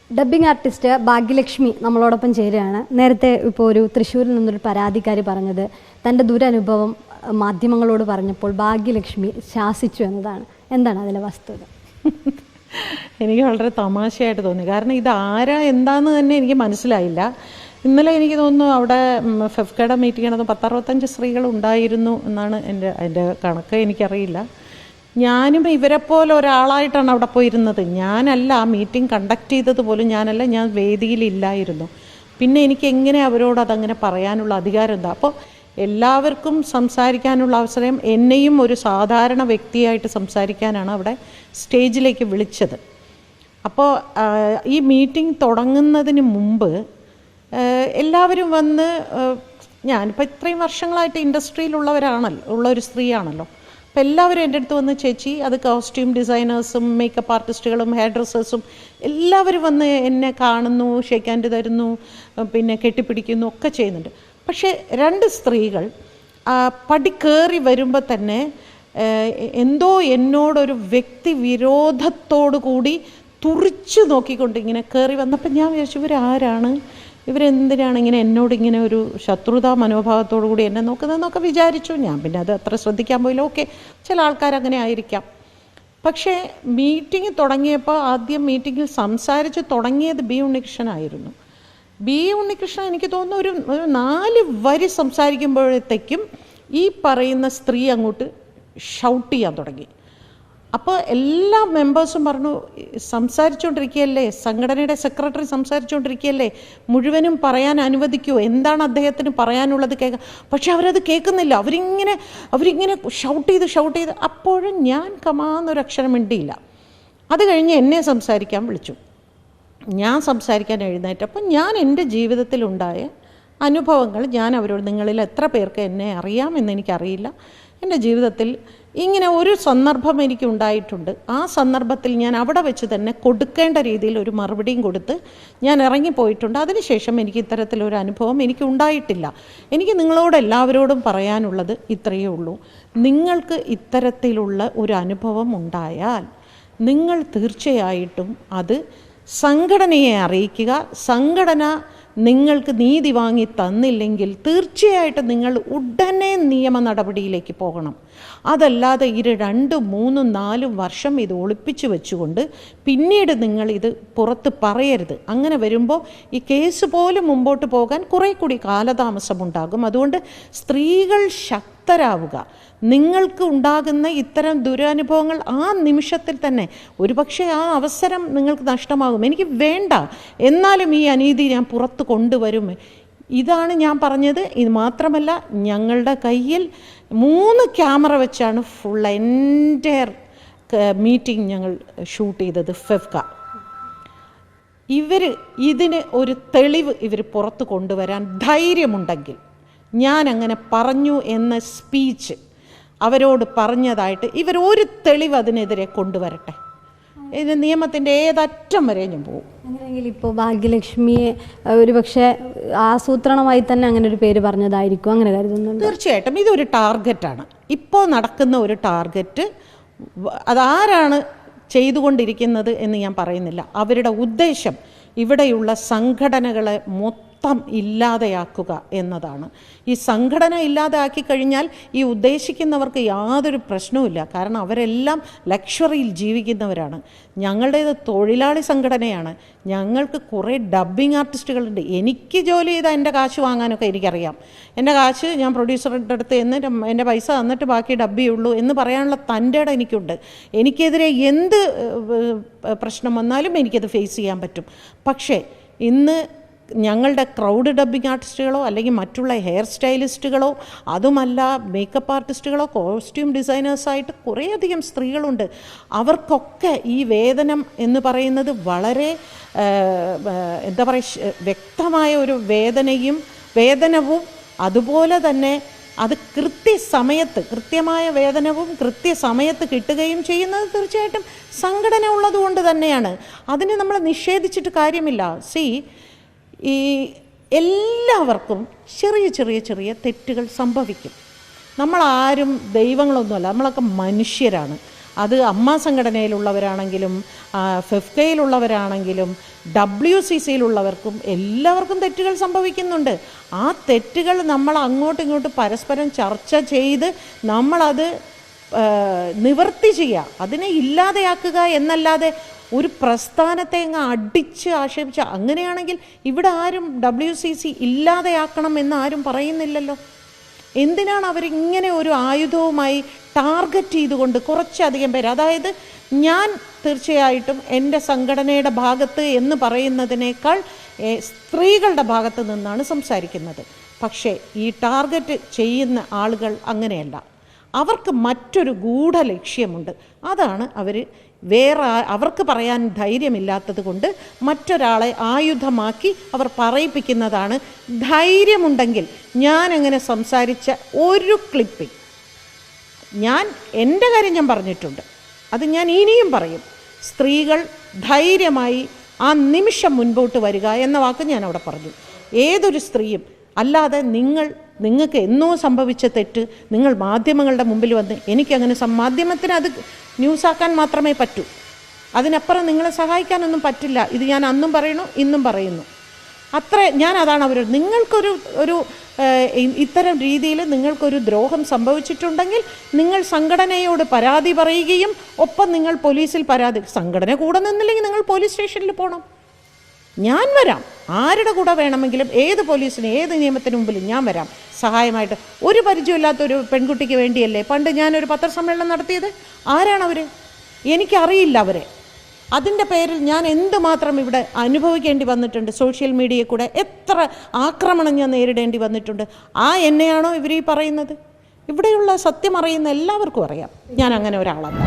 Dubbing artist Bhagyalakshmi നമ്മളോടൊപ്പം ചേരുകയാണ്. നേരത്തെ ഇപ്പോൾ ഒരു തൃശ്ശൂരിൽ നിന്നൊരു പരാതിക്കാരി പറഞ്ഞത് തൻ്റെ ദുരനുഭവം മാധ്യമങ്ങളോട് പറഞ്ഞപ്പോൾ ഭാഗ്യലക്ഷ്മി ശാസിച്ചു എന്നതാണ്. എന്താണ് അതിലെ വസ്തുത? എനിക്ക് വളരെ തമാശയായിട്ട് തോന്നി. കാരണം ഇത് ആരാ എന്താന്ന് തന്നെ എനിക്ക് മനസ്സിലായില്ല. ഇന്നലെ എനിക്ക് തോന്നുന്നു അവിടെ ഫെഫ്കയുടെ മീറ്റിംഗ് നടന്നു 10-65 സ്ത്രീകൾ ഉണ്ടായിരുന്നു എന്നാണ് അതിൻ്റെ കണക്ക്. എനിക്കറിയില്ല. ഞാനും ഇവരെപ്പോലെ ഒരാളായിട്ടാണ് അവിടെ പോയിരുന്നത്. ഞാനല്ല ആ മീറ്റിംഗ് കണ്ടക്ട് ചെയ്തത് പോലും ഞാനല്ല. ഞാൻ വേദിയിലില്ലായിരുന്നു. പിന്നെ എനിക്ക് എങ്ങനെ അവരോട് അതങ്ങനെ പറയാനുള്ള അധികാരം എന്താ? അപ്പോൾ എല്ലാവർക്കും സംസാരിക്കാനുള്ള അവസരം എന്നെയും ഒരു സാധാരണ വ്യക്തിയായിട്ട് സംസാരിക്കാനാണ് അവിടെ സ്റ്റേജിലേക്ക് വിളിച്ചത്. അപ്പോൾ ഈ മീറ്റിംഗ് തുടങ്ങുന്നതിന് മുമ്പ് എല്ലാവരും വന്ന്, ഞാനിപ്പോൾ ഇത്രയും വർഷങ്ങളായിട്ട് ഉള്ള ഒരു സ്ത്രീയാണല്ലോ. അപ്പോൾ എല്ലാവരും എൻ്റെ അടുത്ത് വന്ന്, ചേച്ചി അത് കോസ്റ്റ്യൂം ഡിസൈനേഴ്സും മേക്കപ്പ് ആർട്ടിസ്റ്റുകളും ഹെയർ ഡ്രസ്സേഴ്സും എല്ലാവരും വന്ന് എന്നെ കാണുന്നു, ഷേക്ക് ഹാൻഡ് തരുന്നു, പിന്നെ കെട്ടിപ്പിടിക്കുന്നു ഒക്കെ ചെയ്യുന്നുണ്ട്. പക്ഷേ 2 സ്ത്രീകൾ പടി കയറി വരുമ്പോൾ തന്നെ എന്തോ എന്നോടൊരു വ്യക്തി വിരോധത്തോടു കൂടി തുറിച്ചു നോക്കിക്കൊണ്ട് ഇങ്ങനെ കയറി വന്നപ്പോൾ ഞാൻ വിചാരിച്ചു, ഇവരാരാണ്, ഇവരെന്തിനാണ് ഇങ്ങനെ എന്നോടിങ്ങനെ ഒരു ശത്രുതാ മനോഭാവത്തോടു കൂടി എന്നെ നോക്കുന്നതെന്നൊക്കെ വിചാരിച്ചു. ഞാൻ പിന്നെ അത് അത്ര ശ്രദ്ധിക്കാൻ പോയില്ല. ഓക്കെ, ചില ആൾക്കാരങ്ങനെ ആയിരിക്കാം. പക്ഷേ മീറ്റിംഗ് തുടങ്ങിയപ്പോൾ ആദ്യം മീറ്റിങ്ങിൽ സംസാരിച്ച് തുടങ്ങിയത് ബി ഉണ്ണികൃഷ്ണനായിരുന്നു. ബി ഉണ്ണികൃഷ്ണൻ എനിക്ക് തോന്നുന്നു ഒരു 4 വരി സംസാരിക്കുമ്പോഴത്തേക്കും ഈ പറയുന്ന സ്ത്രീ അങ്ങോട്ട് ഷൗട്ട് ചെയ്യാൻ തുടങ്ങി. അപ്പോൾ എല്ലാ മെമ്പേഴ്സും പറഞ്ഞു, സംസാരിച്ചുകൊണ്ടിരിക്കുകയല്ലേ, സംഘടനയുടെ സെക്രട്ടറി സംസാരിച്ചുകൊണ്ടിരിക്കുകയല്ലേ, മുഴുവനും പറയാൻ അനുവദിക്കുമോ, എന്താണ് അദ്ദേഹത്തിന് പറയാനുള്ളത് കേൾക്കുക. പക്ഷെ അവരത് കേൾക്കുന്നില്ല. അവരിങ്ങനെ ഷൗട്ട് ചെയ്ത് അപ്പോഴും ഞാൻ കമാന്നൊരക്ഷരം മിണ്ടിയില്ല. അത് കഴിഞ്ഞ് എന്നെ സംസാരിക്കാൻ വിളിച്ചു. ഞാൻ സംസാരിക്കാൻ എഴുന്നേറ്റപ്പോൾ ഞാൻ എൻ്റെ ജീവിതത്തിലുണ്ടായ അനുഭവങ്ങൾ ഞാൻ അവരോട്, നിങ്ങളിൽ എത്ര പേർക്ക് എന്നെ അറിയാമെന്ന് എനിക്കറിയില്ല, എൻ്റെ ജീവിതത്തിൽ ഇങ്ങനെ ഒരു സന്ദർഭം എനിക്ക് ഉണ്ടായിട്ടുണ്ട്. ആ സന്ദർഭത്തിൽ ഞാൻ അവിടെ വെച്ച് തന്നെ കൊടുക്കേണ്ട രീതിയിൽ ഒരു മറുപടിയും കൊടുത്ത് ഞാൻ ഇറങ്ങിപ്പോയിട്ടുണ്ട്. അതിനുശേഷം എനിക്ക് ഇത്തരത്തിലൊരു അനുഭവം എനിക്ക് ഉണ്ടായിട്ടില്ല. എനിക്ക് നിങ്ങളോട് എല്ലാവരോടും പറയാനുള്ളത് ഇത്രയേ ഉള്ളൂ. നിങ്ങൾക്ക് ഇത്തരത്തിലുള്ള ഒരു അനുഭവം ഉണ്ടായാൽ നിങ്ങൾ തീർച്ചയായിട്ടും അത് സംഘടനയെ അറിയിക്കുക. സംഘടന നിങ്ങൾക്ക് നീതി വാങ്ങി തന്നില്ലെങ്കിൽ തീർച്ചയായിട്ടും നിങ്ങൾ ഉടനെ നിയമ നടപടിയിലേക്ക് പോകണം. അതല്ലാതെ 2, 3, 4 വർഷം ഇത് ഒളിപ്പിച്ചു വെച്ചുകൊണ്ട് പിന്നീട് നിങ്ങൾ ഇത് പുറത്ത് പറയരുത്. അങ്ങനെ വരുമ്പോൾ ഈ കേസ് പോലും മുമ്പോട്ട് പോകാൻ കുറേ കൂടി കാലതാമസമുണ്ടാകും. അതുകൊണ്ട് സ്ത്രീകൾ ശക്തരാവുക. നിങ്ങൾക്ക് ഉണ്ടാകുന്ന ഇത്തരം ദുരനുഭവങ്ങൾ ആ നിമിഷത്തിൽ തന്നെ ഒരുപക്ഷെ ആ അവസരം നിങ്ങൾക്ക് നഷ്ടമാകും. എനിക്ക് വേണ്ട, എന്നാലും ഈ അനീതി ഞാൻ പുറത്ത് കൊണ്ടുവരും. ഇതാണ് ഞാൻ പറഞ്ഞത്. ഇത് മാത്രമല്ല, ഞങ്ങളുടെ കയ്യിൽ 3 ക്യാമറ വെച്ചാണ് ഫുൾ എൻ്റയർ മീറ്റിംഗ് ഞങ്ങൾ ഷൂട്ട് ചെയ്തത്. ഫെഫ്ക ഇതിന് ഒരു തെളിവ് പുറത്ത് കൊണ്ടുവരാൻ ധൈര്യമുണ്ടെങ്കിൽ, ഞാൻ അങ്ങനെ പറഞ്ഞു എന്ന സ്പീച്ച് അവരോട് പറഞ്ഞതായിട്ട് ഒരു തെളിവ് അതിനെതിരെ കൊണ്ടുവരട്ടെ. ഇത് നിയമത്തിൻ്റെ ഏതറ്റം വരെ ഞാൻ പോകും. അങ്ങനെയെങ്കിൽ ഇപ്പോൾ ഭാഗ്യലക്ഷ്മിയെ ഒരുപക്ഷെ ആസൂത്രണമായി തന്നെ അങ്ങനെ ഒരു പേര് പറഞ്ഞതായിരിക്കും, അങ്ങനെ കരുതുന്നുണ്ട്? തീർച്ചയായിട്ടും ഇതൊരു ടാർഗറ്റാണ്. ഇപ്പോൾ നടക്കുന്ന ഒരു ടാർഗറ്റ്. അതാരാണ് ചെയ്തുകൊണ്ടിരിക്കുന്നത് എന്ന് ഞാൻ പറയുന്നില്ല. അവരുടെ ഉദ്ദേശം ഇവിടെയുള്ള സംഘടനകളെ മൊത്തം ഇല്ലാതെയാക്കുക എന്നതാണ്. ഈ സംഘടന ഇല്ലാതെയാക്കി കഴിഞ്ഞാൽ ഈ ഉദ്ദേശിക്കുന്നവർക്ക് യാതൊരു പ്രശ്നവുമില്ല. കാരണം അവരെല്ലാം ലക്ഷറിയിൽ ജീവിക്കുന്നവരാണ്. ഞങ്ങളുടേത് തൊഴിലാളി സംഘടനയാണ്. ഞങ്ങൾക്ക് കുറേ ഡബ്ബിംഗ് ആർട്ടിസ്റ്റുകളുണ്ട്. എനിക്ക് ജോലി ചെയ്താൽ എൻ്റെ കാശ് വാങ്ങാനൊക്കെ എനിക്കറിയാം. എൻ്റെ കാശ് ഞാൻ പ്രൊഡ്യൂസറുടെ അടുത്ത് എൻ്റെ പൈസ തന്നിട്ട് ബാക്കി ഡബ്ബിയുള്ളൂ എന്ന് പറയാനുള്ള തൻ്റെ ഇടം എനിക്കുണ്ട്. എനിക്കെതിരെ എന്ത് പ്രശ്നം വന്നാലും എനിക്കത് ഫേസ് ചെയ്യാൻ പറ്റും. പക്ഷേ ഇന്ന് ഞങ്ങളുടെ ക്രൗഡ് ഡബ്ബിംഗ് ആർട്ടിസ്റ്റുകളോ അല്ലെങ്കിൽ മറ്റുള്ള ഹെയർ സ്റ്റൈലിസ്റ്റുകളോ അതുമല്ല മേക്കപ്പ് ആർട്ടിസ്റ്റുകളോ കോസ്റ്റ്യൂം ഡിസൈനേഴ്സായിട്ട് കുറേയധികം സ്ത്രീകളുണ്ട്. അവർക്കൊക്കെ ഈ വേതനം എന്ന് പറയുന്നത് വളരെ എന്താ പറയുക, വ്യക്തമായ ഒരു വേതനവും അതുപോലെ തന്നെ അത് കൃത്യമായ വേതനവും കൃത്യസമയത്ത് കിട്ടുകയും ചെയ്യുന്നത് തീർച്ചയായിട്ടും സംഘടന ഉള്ളതുകൊണ്ട് തന്നെയാണ്. അതിനെ നമ്മൾ നിഷേധിച്ചിട്ട് കാര്യമില്ല. ഈ എല്ലാവർക്കും ചെറിയ തെറ്റുകൾ സംഭവിക്കും. നമ്മളാരും ദൈവങ്ങളൊന്നുമല്ല, നമ്മളൊക്കെ മനുഷ്യരാണ്. അത് അമ്മ സംഘടനയിലുള്ളവരാണെങ്കിലും ഫെഫ്കയിലുള്ളവരാണെങ്കിലും WCCയിലുള്ളവർക്കും എല്ലാവർക്കും തെറ്റുകൾ സംഭവിക്കുന്നുണ്ട്. ആ തെറ്റുകൾ നമ്മൾ അങ്ങോട്ടും ഇങ്ങോട്ടും പരസ്പരം ചർച്ച ചെയ്ത് നമ്മളത് നിവർത്തി ചെയ്യുക, അതിനെ ഇല്ലാതെയാക്കുക എന്നല്ലാതെ ഒരു പ്രസ്ഥാനത്തെ അങ്ങ് അടിച്ച് ആക്ഷേപിച്ച അങ്ങനെയാണെങ്കിൽ ഇവിടെ ആരും WCC ഇല്ലാതെയാക്കണം എന്ന് ആരും പറയുന്നില്ലല്ലോ. എന്തിനാണ് അവരിങ്ങനെ ഒരു ആയുധവുമായി ടാർഗറ്റ് ചെയ്തുകൊണ്ട് കുറച്ചധികം പേര്, അതായത് ഞാൻ തീർച്ചയായിട്ടും എൻ്റെ സംഘടനയുടെ ഭാഗത്ത് എന്ന് പറയുന്നതിനേക്കാൾ സ്ത്രീകളുടെ ഭാഗത്ത് നിന്നാണ് സംസാരിക്കുന്നത്. പക്ഷേ ഈ ടാർഗറ്റ് ചെയ്യുന്ന ആളുകൾ അങ്ങനെയല്ല, അവർക്ക് മറ്റൊരു ഗൂഢലക്ഷ്യമുണ്ട്. അതാണ് അവർക്ക് പറയാൻ ധൈര്യമില്ലാത്തത് കൊണ്ട് മറ്റൊരാളെ ആയുധമാക്കി അവർ പറയിപ്പിക്കുന്നതാണ്. ധൈര്യമുണ്ടെങ്കിൽ ഞാൻ അങ്ങനെ സംസാരിച്ച ഒരു ക്ലിപ്പിംഗ്, ഞാൻ എൻ്റെ കാര്യം ഞാൻ പറഞ്ഞിട്ടുണ്ട്, അത് ഞാൻ ഇനിയും പറയും. സ്ത്രീകൾ ധൈര്യമായി ആ നിമിഷം മുൻപോട്ട് വരിക എന്ന വാക്ക് ഞാൻ അവിടെ പറഞ്ഞു. ഏതൊരു സ്ത്രീയും, അല്ലാതെ നിങ്ങൾക്ക് എന്നോ സംഭവിച്ച തെറ്റ് നിങ്ങൾ മാധ്യമങ്ങളുടെ മുമ്പിൽ വന്ന് എനിക്കങ്ങനെ മാധ്യമത്തിന് അത് ന്യൂസാക്കാൻ മാത്രമേ പറ്റൂ, അതിനപ്പുറം നിങ്ങളെ സഹായിക്കാനൊന്നും പറ്റില്ല. ഇത് ഞാൻ അന്നും പറയണു ഇന്നും പറയുന്നു. അതാണ് നിങ്ങൾക്കൊരു ഇത്തരം രീതിയിൽ നിങ്ങൾക്കൊരു ദ്രോഹം സംഭവിച്ചിട്ടുണ്ടെങ്കിൽ നിങ്ങൾ സംഘടനയോട് പരാതി പറയുകയും ഒപ്പം നിങ്ങൾ പോലീസിൽ സംഘടന കൂടെ നിന്നില്ലെങ്കിൽ നിങ്ങൾ പോലീസ് സ്റ്റേഷനിൽ പോകണം. ഞാൻ വരാം, ആരുടെ കൂടെ വേണമെങ്കിലും, ഏത് പോലീസിന് ഏത് നിയമത്തിന് മുമ്പിൽ ഞാൻ വരാം സഹായമായിട്ട്. ഒരു പരിചയമില്ലാത്തൊരു പെൺകുട്ടിക്ക് വേണ്ടിയല്ലേ പണ്ട് ഞാനൊരു പത്രസമ്മേളനം നടത്തിയത്. ആരാണവർ? എനിക്കറിയില്ല അവരെ. അതിൻ്റെ പേരിൽ ഞാൻ എന്തുമാത്രം ഇവിടെ അനുഭവിക്കേണ്ടി വന്നിട്ടുണ്ട്. സോഷ്യൽ മീഡിയയിൽ കൂടെ എത്ര ആക്രമണം ഞാൻ നേരിടേണ്ടി വന്നിട്ടുണ്ട്. എന്നെയാണോ ഇവർ ഈ പറയുന്നത്? ഇവിടെയുള്ള സത്യം അറിയുന്ന എല്ലാവർക്കും അറിയാം ഞാൻ അങ്ങനെ ഒരാളല്ല.